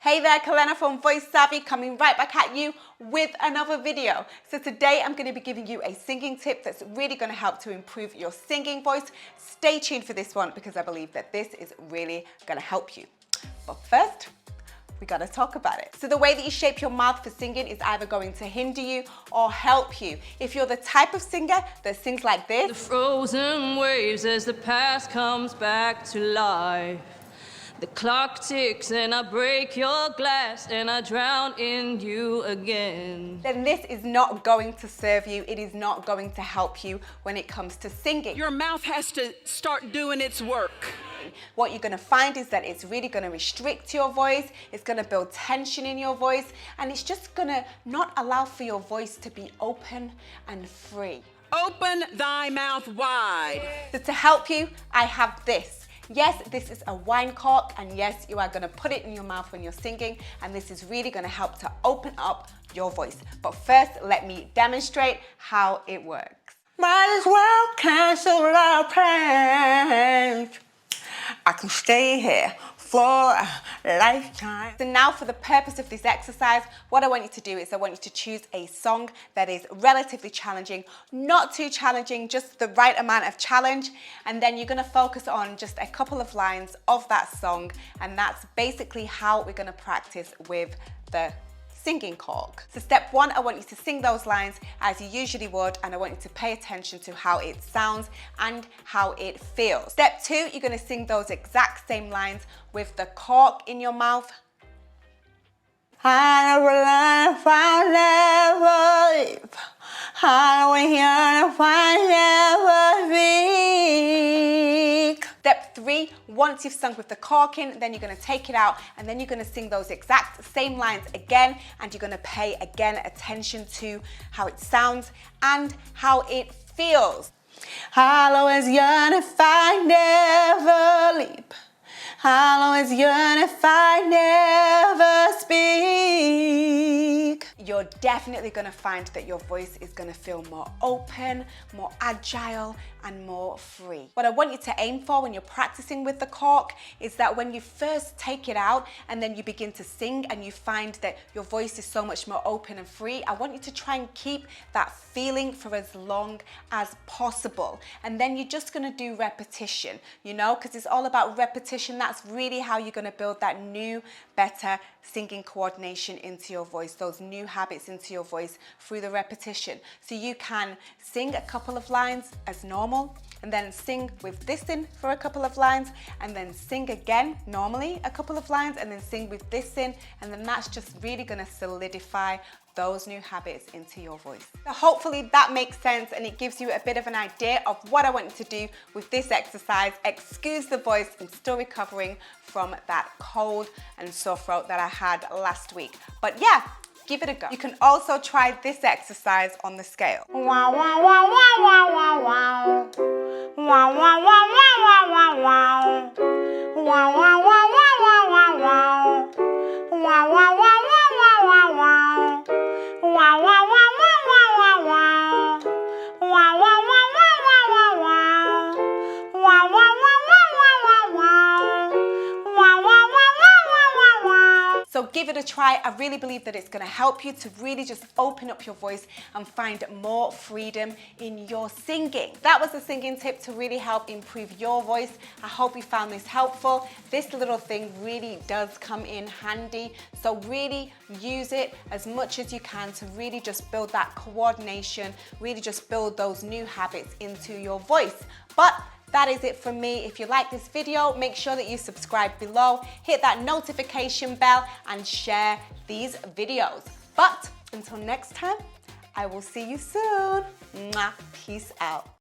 Hey there, Collena from Voice Savvy, coming right back at you with another video. So today I'm going to be giving you a singing tip that's really going to help to improve your singing voice. Stay tuned for this one because I believe that this is really going to help you. But first, we got to talk about it. So the way that you shape your mouth for singing is either going to hinder you or help you. If you're the type of singer that sings like this, the frozen waves as the past comes back to life. The clock ticks and I break your glass and I drown in you again. then this is not going to serve you. It is not going to help you when it comes to singing. Your mouth has to start doing its work. What you're going to find is that it's really going to restrict your voice, it's going to build tension in your voice, and it's just going to not allow for your voice to be open and free. Open thy mouth wide. So to help you, I have this. Yes, this is a wine cork, and yes, you are going to put it in your mouth when you're singing, and this is really going to help to open up your voice. But first, let me demonstrate how it works. Might as well cancel our plans. I can stay here for a lifetime. So now for the purpose of this exercise, what I want you to do is I want you to choose a song that is relatively challenging, not too challenging, just the right amount of challenge. And then you're gonna focus on just a couple of lines of that song. And that's basically how we're gonna practice with the singing cork. So step one, I want you to sing those lines as you usually would, and I want you to pay attention to how it sounds and how it feels. Step two, you're going to sing those exact same lines with the cork in your mouth. I never learn if I never leave. I will hear if I never speak. Step three, once you've sung with the cork in, then you're going to take it out and then you're going to sing those exact same lines again, and you're going to pay again attention to how it sounds and how it feels. I'll always yearn if I never leave. I'll always yearn if I never speak. You're definitely going to find that your voice is going to feel more open, more agile, and more free. What I want you to aim for when you're practicing with the cork is that when you first take it out and then you begin to sing and you find that your voice is so much more open and free, I want you to try and keep that feeling for as long as possible. And then you're just going to do repetition, you know, because it's all about repetition. That's really how you're going to build that new, better singing coordination into your voice, those new habits into your voice through the repetition. So you can sing a couple of lines as normal, and then sing with this in for a couple of lines, and then sing again normally a couple of lines, and then sing with this in, and then that's just really going to solidify those new habits into your voice. So hopefully that makes sense and it gives you a bit of an idea of what I want you to do with this exercise. Excuse the voice, I'm still recovering from that cold and sore throat that I had last week. But yeah, give it a go. You can also try this exercise on the scale. Wow, wow, wow, wow, wow, wow, wow. Wow, wow, wow, wow, wow, wow. Wow, wow, wow, wow, wow, wow, wow. Wow, wow, wow, wow, wow, wow, wow. Wow, wow, wow, wow, wow, wow, wow. Wow, wow, wow, wow, wow, wow, wow. Wow, wow, wow, wow, wow, wow. Wow, wow, wow, wow, wow, wow. So give it a try. I really believe that it's going to help you to really just open up your voice and find more freedom in your singing. That was a singing tip to really help improve your voice. I hope you found this helpful. This little thing really does come in handy. So really use it as much as you can to really just build that coordination, really just build those new habits into your voice. But that is it from me. If you like this video, make sure that you subscribe below, hit that notification bell, and share these videos. But until next time, I will see you soon. Mwah. Peace out.